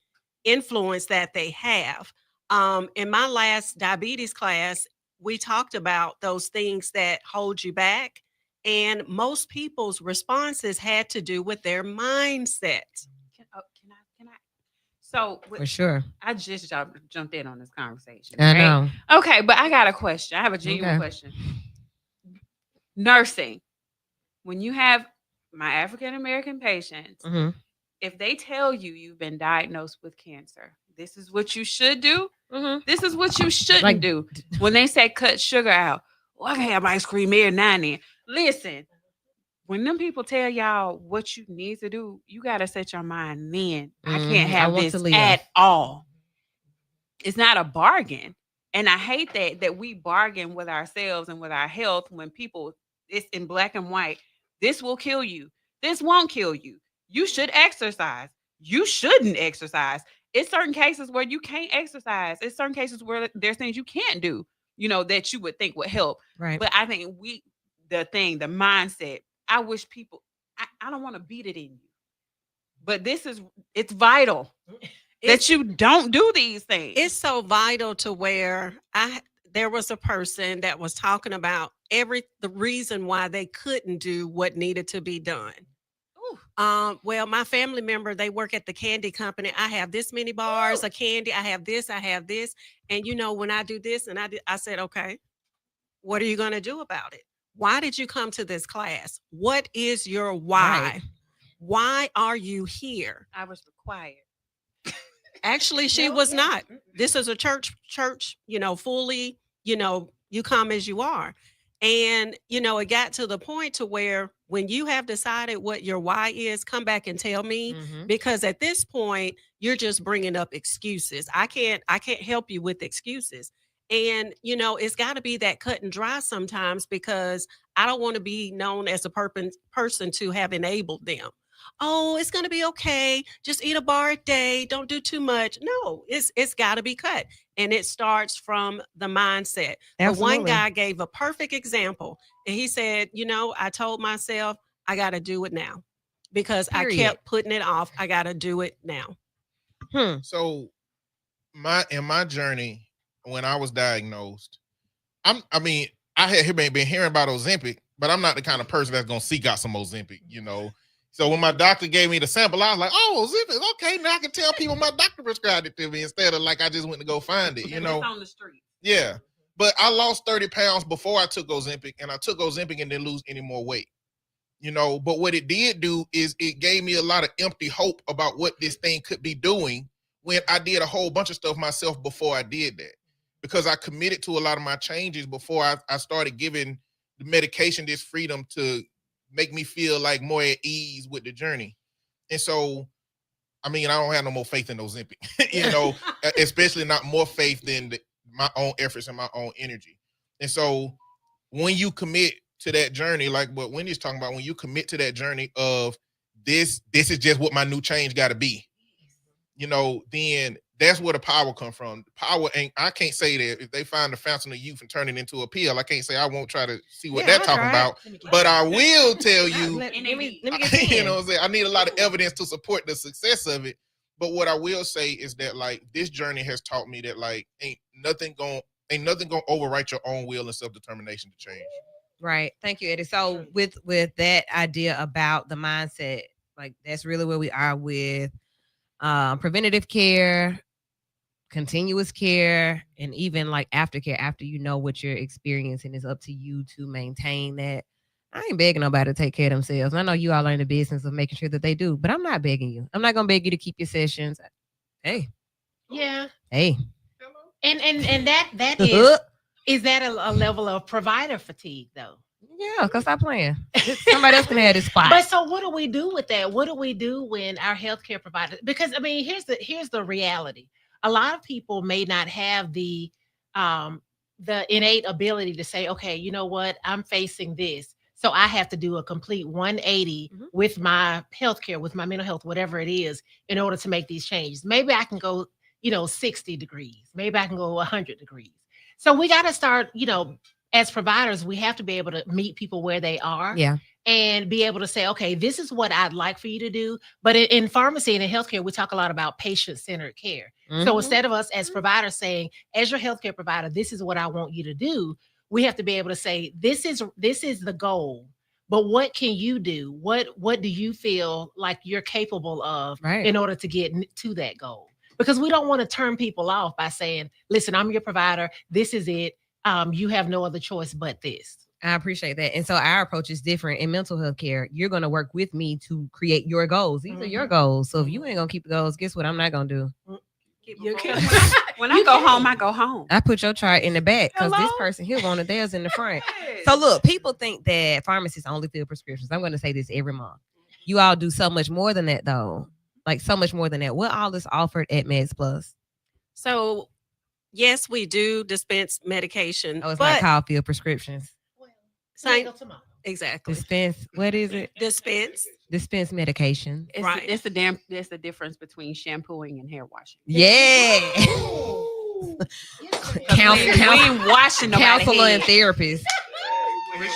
influence that they have. In my last diabetes class, we talked about those things that hold you back. And most people's responses had to do with their mindset. So for sure, I just jumped in on this conversation. I know. Okay, but I got a question. I have a genuine question. Nursing, when you have my African American patients, if they tell you you've been diagnosed with cancer, this is what you should do. This is what you shouldn't do. When they say cut sugar out, well, I can have ice cream every now and then. Listen. When them people tell y'all what you need to do, you got to set your mind then. I can't have this at all. It's not a bargain. And I hate that we bargain with ourselves and with our health when people, it's in black and white. This will kill you. This won't kill you. You should exercise. You shouldn't exercise. It's certain cases where you can't exercise. It's certain cases where there's things you can't do, that you would think would help. Right. But I think the thing, the mindset. I wish people, I don't want to beat it in you, but it's vital that you don't do these things. It's so vital to where there was a person that was talking about the reason why they couldn't do what needed to be done. Well, my family member, they work at the candy company. I have this many bars of candy. I have this. And when I do this and I said, okay, what are you going to do about it? Why did you come to this class? What is your why? Right. Why are you here? I was required. Actually, she was not. This is a church, fully, you come as you are. And, it got to the point to where when you have decided what your why is, come back and tell me, because at this point, you're just bringing up excuses. I can't help you with excuses. And, it's got to be that cut and dry sometimes, because I don't want to be known as a person to have enabled them. Oh, it's going to be okay. Just eat a bar a day. Don't do too much. No, it's got to be cut. And it starts from the mindset. But one guy gave a perfect example. And he said, I told myself I got to do it now, because I kept putting it off. I got to do it now. So in my journey, when I was diagnosed, I had been hearing about Ozempic, but I'm not the kind of person that's going to seek out some Ozempic, So when my doctor gave me the sample, I was like, oh, Ozempic, okay, now I can tell people my doctor prescribed it to me instead of like I just went to go find it, It's on the street. Yeah. But I lost 30 pounds before I took Ozempic, and I took Ozempic and didn't lose any more weight. But what it did do is it gave me a lot of empty hope about what this thing could be doing when I did a whole bunch of stuff myself before I did that. Because I committed to a lot of my changes before I started giving the medication this freedom to make me feel like more at ease with the journey. And so, I don't have no more faith in Ozempic, especially not more faith than my own efforts and my own energy. And so when you commit to that journey, like what Wendy's talking about, when you commit to that journey of this is just what my new change got to be, then that's where the power come from. Power I can't say that if they find the fountain of youth and turn it into a pill, I can't say I won't try to see what they're talking about. But I will tell you, let me get what I'm saying? I need a lot of evidence to support the success of it. But what I will say is that like this journey has taught me that like ain't nothing gonna overwrite your own will and self-determination to change. Right. Thank you, Eddie. So with that idea about the mindset, like that's really where we are with preventative care, continuous care, and even like aftercare. After you know what you're experiencing, it's up to you to maintain that. I ain't begging nobody to take care of themselves. I know you all are in the business of making sure that they do, but I'm not begging you. I'm not gonna beg you to keep your sessions. Hey. Yeah. Hey. And that is that a level of provider fatigue though? Yeah, because stop playing. Somebody else can have this spot. But so what do we do with that? What do we do when our healthcare provider? Because here's the reality. A lot of people may not have the innate ability to say, okay, you know what, I'm facing this, so I have to do a complete 180 with my healthcare, with my mental health, whatever it is, in order to make these changes. Maybe I can go, 60 degrees. Maybe I can go 100 degrees. So we got to start, as providers, we have to be able to meet people where they are. Yeah. And be able to say, okay, this is what I'd like for you to do. But in pharmacy and in healthcare, we talk a lot about patient-centered care. So instead of us as providers saying, as your healthcare provider, this is what I want you to do, we have to be able to say, this is the goal. But what can you do? What do you feel like you're capable of in order to get to that goal? Because we don't want to turn people off by saying, listen, I'm your provider. This is it. You have no other choice but this. I appreciate that. And so our approach is different in mental health care. You're going to work with me to create your goals. These are your goals. So if you ain't going to keep the goals, guess what I'm not going to do? When I go home, I go home. I put your chart in the back because this person here wanted theirs in the front. So look, people think that pharmacists only fill prescriptions. I'm going to say this every month. You all do so much more than that, though. Like so much more than that. What all is offered at MedsPlus? So, yes, we do dispense medication. Oh, it's not called fill prescriptions. Exactly. Dispense. What is it? Dispense medication. It's the difference between shampooing and hair washing. Yeah. We ain't washing nobody counselor head. and therapist.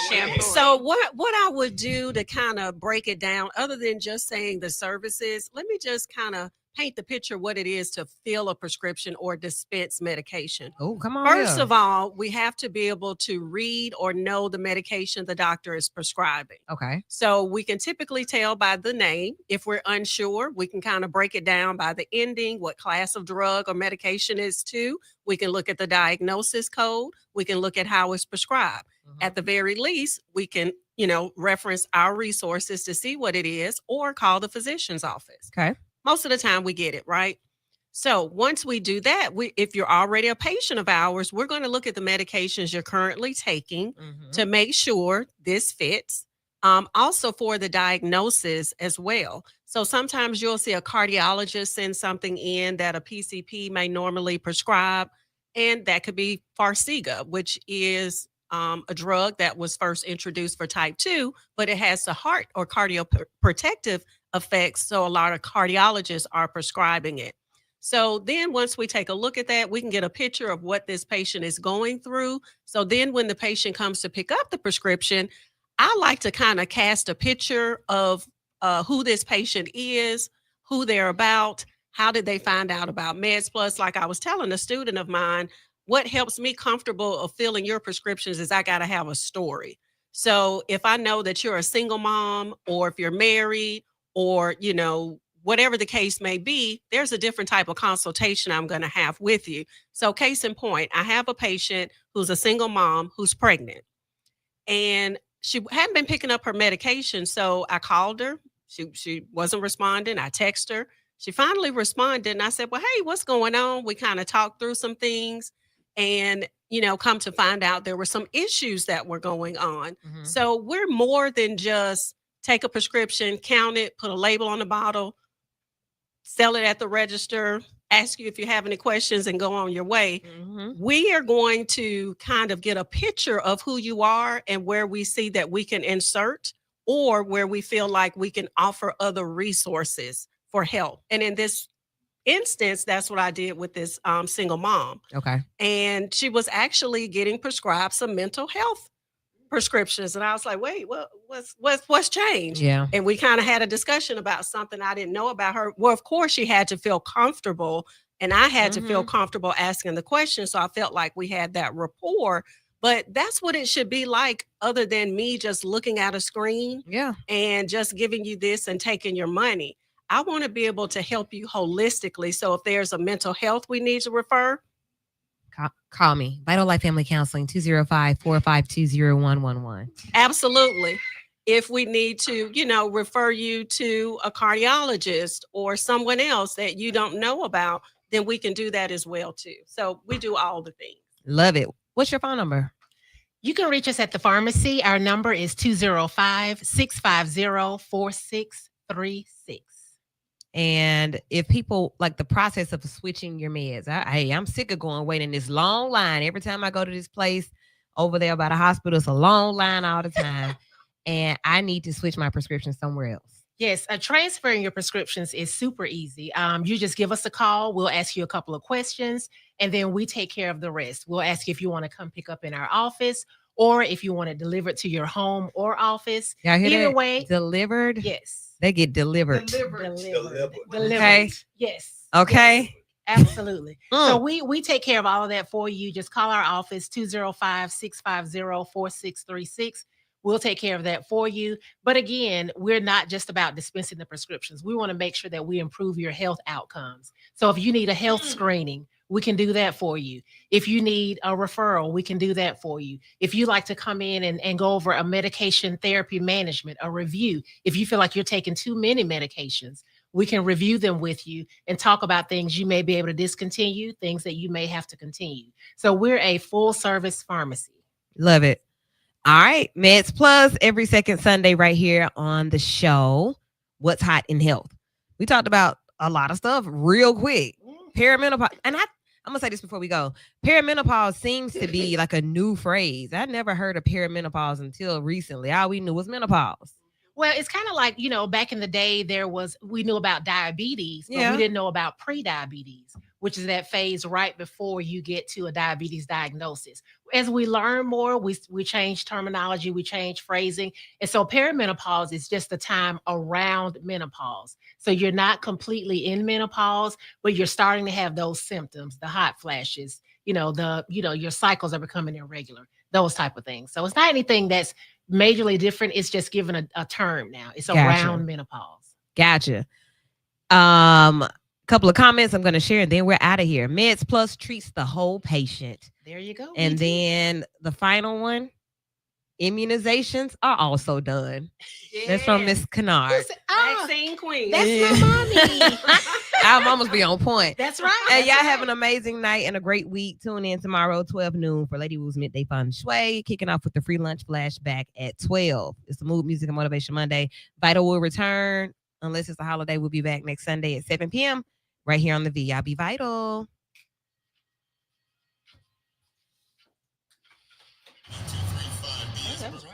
shampoo. So what I would do to kind of break it down, other than just saying the services, let me just kind of paint the picture what it is to fill a prescription or dispense medication. Oh, come on. First of all, we have to be able to read or know the medication the doctor is prescribing. Okay. So we can typically tell by the name. If we're unsure, we can kind of break it down by the ending, what class of drug or medication is to. We can look at the diagnosis code. We can look at how it's prescribed. At the very least, we can, reference our resources to see what it is or call the physician's office. Okay. Most of the time we get it, right? So once we do that, if you're already a patient of ours, we're going to look at the medications you're currently taking to make sure this fits. Also for the diagnosis as well. So sometimes you'll see a cardiologist send something in that a PCP may normally prescribe, and that could be Farxiga, which is a drug that was first introduced for type 2, but it has the heart or cardioprotective effects. So a lot of cardiologists are prescribing it. So then once we take a look at that, we can get a picture of what this patient is going through. So then when the patient comes to pick up the prescription, I like to kind of cast a picture of who this patient is, who they're about, how did they find out about MedsPlus. Like I was telling a student of mine, what helps me comfortable of filling your prescriptions is I got to have a story. So if I know that you're a single mom, or if you're married, or, whatever the case may be, there's a different type of consultation I'm going to have with you. So case in point, I have a patient who's a single mom who's pregnant, and she hadn't been picking up her medication. So I called her. She wasn't responding. I texted her. She finally responded, and I said, well, hey, what's going on? We kind of talked through some things, and, come to find out there were some issues that were going on. So we're more than just take a prescription, count it, put a label on the bottle, sell it at the register, ask you if you have any questions, and go on your way. We are going to kind of get a picture of who you are and where we see that we can insert, or where we feel like we can offer other resources for help. And in this instance, that's what I did with this single mom. Okay. And she was actually getting prescribed some mental health prescriptions. And I was like, wait, what's changed? Yeah. And we kind of had a discussion about something I didn't know about her. Well, of course, she had to feel comfortable, and I had to feel comfortable asking the question. So I felt like we had that rapport. But that's what it should be like, other than me just looking at a screen and just giving you this and taking your money. I want to be able to help you holistically. So if there's a mental health we need to refer, call me. Vital Life Family Counseling, 205-452-0111. Absolutely. If we need to, refer you to a cardiologist or someone else that you don't know about, then we can do that as well too. So we do all the things. Love it. What's your phone number? You can reach us at the pharmacy. Our number is 205-650-4636. And if people like the process of switching your meds, I'm sick of waiting this long line. Every time I go to this place over there by the hospital, it's a long line all the time. And I need to switch my prescription somewhere else. Yes, transferring your prescriptions is super easy. You just give us a call. We'll ask you a couple of questions, and then we take care of the rest. We'll ask you if you want to come pick up in our office, or if you want to deliver it to your home or office. Y'all hear Either that? way. Delivered? Yes. They get delivered. Delivered. Okay. Yes. Okay. Yes. Absolutely. So we take care of all of that for you. Just call our office, 205-650-4636. We'll take care of that for you. But again, we're not just about dispensing the prescriptions. We want to make sure that we improve your health outcomes. So if you need a health screening, we can do that for you. If you need a referral, we can do that for you. If you like to come in and go over a medication therapy management, a review, if you feel like you're taking too many medications, we can review them with you and talk about things you may be able to discontinue, things that you may have to continue. So we're a full service pharmacy. Love it. All right. MedsPlus every second Sunday right here on the show. What's hot in health? We talked about a lot of stuff real quick. Perimenopause. And I'm going to say this before we go. Perimenopause seems to be like a new phrase. I never heard of perimenopause until recently. All we knew was menopause. Well, it's kind of like, back in the day, we knew about diabetes, but we didn't know about pre-diabetes, which is that phase right before you get to a diabetes diagnosis. as we learn more, we change terminology, we change phrasing. And so perimenopause is just the time around menopause. So you're not completely in menopause, but you're starting to have those symptoms, the hot flashes, your cycles are becoming irregular, those type of things. So it's not anything that's majorly different. It's just given a term now. It's Gotcha. around menopause. Gotcha. Couple of comments I'm going to share, and then we're out of here. MedsPlus treats the whole patient. There you go. And then the final one, immunizations are also done. That's from Miss Kennard. Vaccine queen. That's my mommy. Our mamas be on point. That's right. And y'all have an amazing night and a great week. Tune in tomorrow, 12 noon for Lady Wu's Midday Fun Shui, kicking off with the free lunch flashback at 12. It's the Mood, Music, and Motivation Monday. Vital will return. Unless it's a holiday, we'll be back next Sunday at 7 p.m. right here on the V. Y'all be vital. That was right.